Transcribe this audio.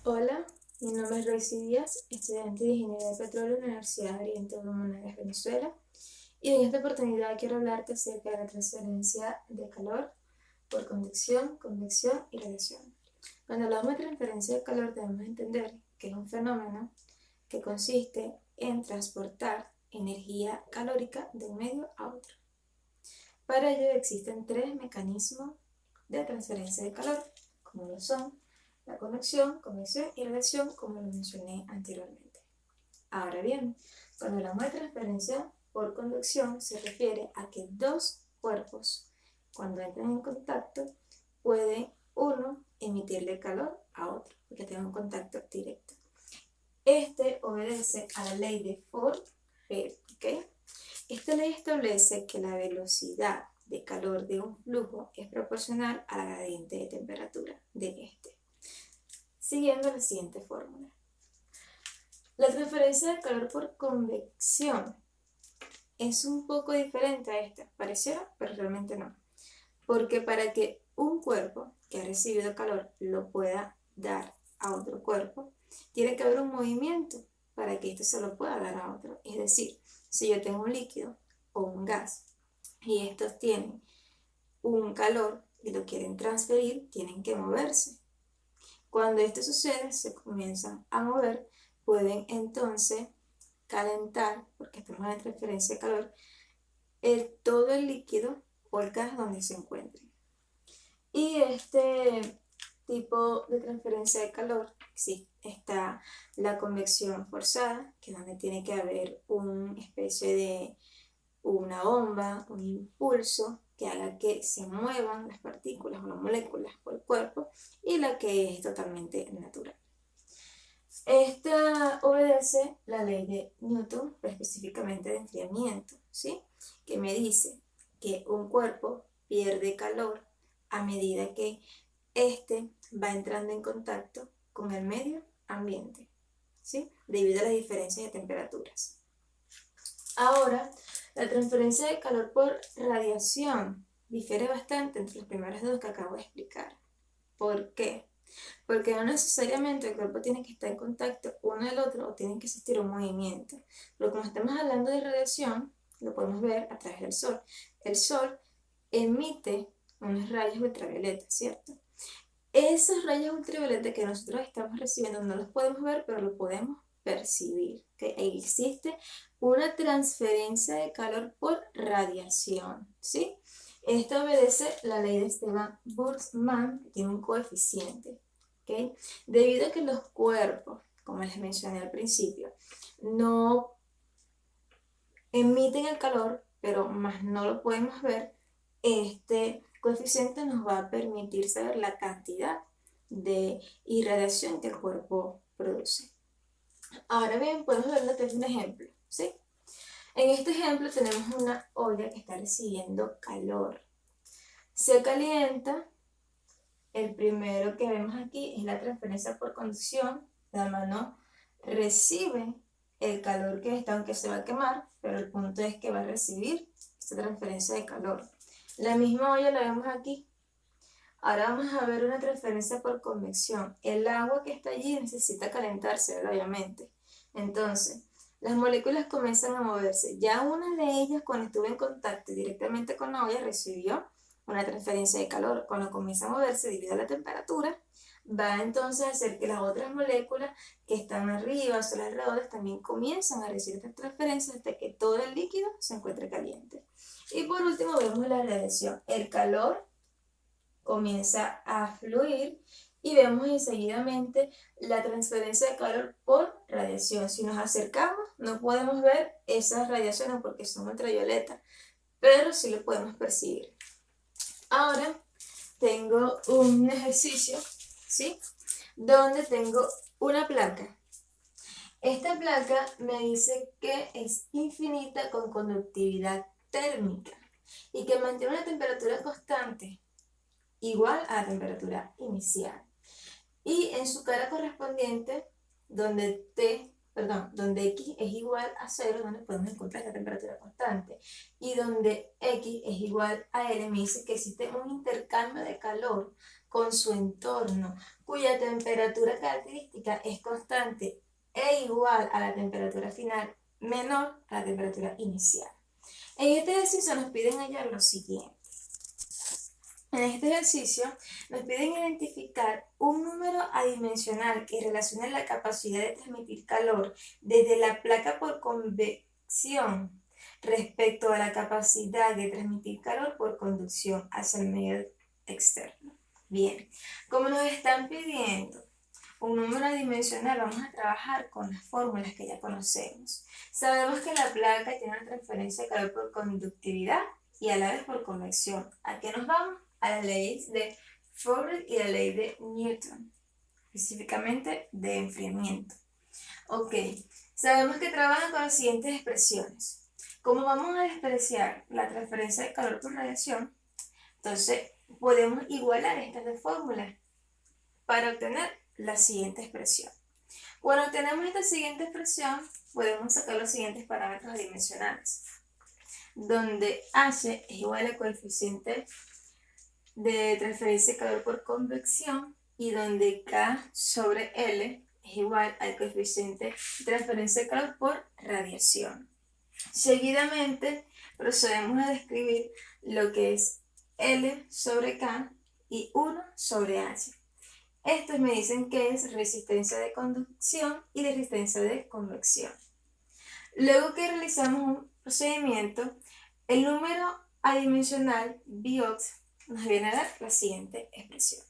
Hola, mi nombre es Royce Díaz, estudiante de Ingeniería de Petróleo en la Universidad Oriente de Monagas, Venezuela. Y en esta oportunidad quiero hablarte acerca de la transferencia de calor por conducción, convección y radiación. Cuando hablamos de transferencia de calor debemos entender que es un fenómeno que consiste en transportar energía calórica de un medio a otro. Para ello existen tres mecanismos de transferencia de calor, como lo son la convección, convección y radiación, como lo mencioné anteriormente. Ahora bien, cuando hablamos de transferencia por conducción, se refiere a que dos cuerpos, cuando entran en contacto, pueden uno emitirle calor a otro, porque tienen un contacto directo. Este obedece a la ley de Fourier, ¿ok? Esta ley establece que la velocidad de calor de un flujo es proporcional a la gradiente de temperatura de este, siguiendo la siguiente fórmula. La transferencia de calor por convección es un poco diferente a esta, pareciera, pero realmente no. Porque para que un cuerpo que ha recibido calor lo pueda dar a otro cuerpo, tiene que haber un movimiento para que éste se lo pueda dar a otro. Es decir, si yo tengo un líquido o un gas y estos tienen un calor y lo quieren transferir, tienen que moverse. Cuando esto sucede, se comienzan a mover, pueden entonces calentar, porque estamos en transferencia de calor, todo el líquido o el gas donde se encuentre. Y este tipo de transferencia de calor, sí, está la convección forzada, que es donde tiene que haber una especie de una bomba, un impulso que haga que se muevan las partículas o las moléculas por el cuerpo, y la que es totalmente natural. Esta obedece la ley de Newton, pero específicamente de enfriamiento, ¿sí? Que me dice que un cuerpo pierde calor a medida que éste va entrando en contacto con el medio ambiente, ¿sí? Debido a las diferencias de temperaturas. Ahora, la transferencia de calor por radiación difiere bastante entre las primeras dos que acabo de explicar. ¿Por qué? Porque no necesariamente el cuerpo tiene que estar en contacto uno del otro o tiene que existir un movimiento. Pero como estamos hablando de radiación, lo podemos ver a través del sol. El sol emite unos rayos ultravioleta, ¿cierto? Esos rayos ultravioleta que nosotros estamos recibiendo no los podemos ver, pero los podemos percibir. ¿Okay? Ahí existe una transferencia de calor por radiación, ¿sí? Esto obedece la ley de Esteban Boltzmann, que tiene un coeficiente. ¿Okay? Debido a que los cuerpos, como les mencioné al principio, no emiten el calor, pero más no lo podemos ver, este coeficiente nos va a permitir saber la cantidad de irradiación que el cuerpo produce. Ahora bien, podemos verlo desde un ejemplo, ¿sí? En este ejemplo tenemos una olla que está recibiendo calor. Se calienta. El primero que vemos aquí es la transferencia por conducción. La mano recibe el calor que está, aunque se va a quemar, pero el punto es que va a recibir esta transferencia de calor. La misma olla la vemos aquí. Ahora vamos a ver una transferencia por convección. El agua que está allí necesita calentarse, obviamente. Entonces, las moléculas comienzan a moverse. Ya una de ellas, cuando estuvo en contacto directamente con la olla, recibió una transferencia de calor. Cuando comienza a moverse debido a la temperatura, va entonces a hacer que las otras moléculas que están arriba, o sea, alrededor, también comienzan a recibir estas transferencias hasta que todo el líquido se encuentre caliente. Y por último vemos la radiación. El calor comienza a fluir y vemos enseguidamente la transferencia de calor por radiación. Si nos acercamos no podemos ver esas radiaciones porque son ultravioletas, pero sí lo podemos percibir. Ahora tengo un ejercicio, ¿sí? Donde tengo una placa. Esta placa me dice que es infinita con conductividad térmica y que mantiene una temperatura constante igual a la temperatura inicial. Y en su cara correspondiente, donde donde X es igual a 0, donde podemos encontrar esta temperatura constante, y donde X es igual a L, me dice que existe un intercambio de calor con su entorno, cuya temperatura característica es constante e igual a la temperatura final menor a la temperatura inicial. En este ejercicio nos piden hallar lo siguiente. En este ejercicio nos piden identificar un número adimensional que relacione la capacidad de transmitir calor desde la placa por convección respecto a la capacidad de transmitir calor por conducción hacia el medio externo. Bien, como nos están pidiendo un número adimensional, vamos a trabajar con las fórmulas que ya conocemos. Sabemos que la placa tiene una transferencia de calor por conductividad y a la vez por convección. ¿A qué nos vamos? A las leyes de Faraday y la ley de Newton, específicamente de enfriamiento. Ok, sabemos que trabajan con las siguientes expresiones. Como vamos a despreciar la transferencia de calor por radiación, entonces podemos igualar estas dos fórmulas para obtener la siguiente expresión. Cuando obtenemos esta siguiente expresión, podemos sacar los siguientes parámetros adimensionales, donde H es igual al coeficiente de transferencia de calor por convección y donde K sobre L es igual al coeficiente de transferencia de calor por radiación. Seguidamente procedemos a describir lo que es L sobre K y 1 sobre H. Estos me dicen que es resistencia de conducción y resistencia de convección. Luego que realizamos un procedimiento, el número adimensional Biot nos viene a dar la siguiente expresión.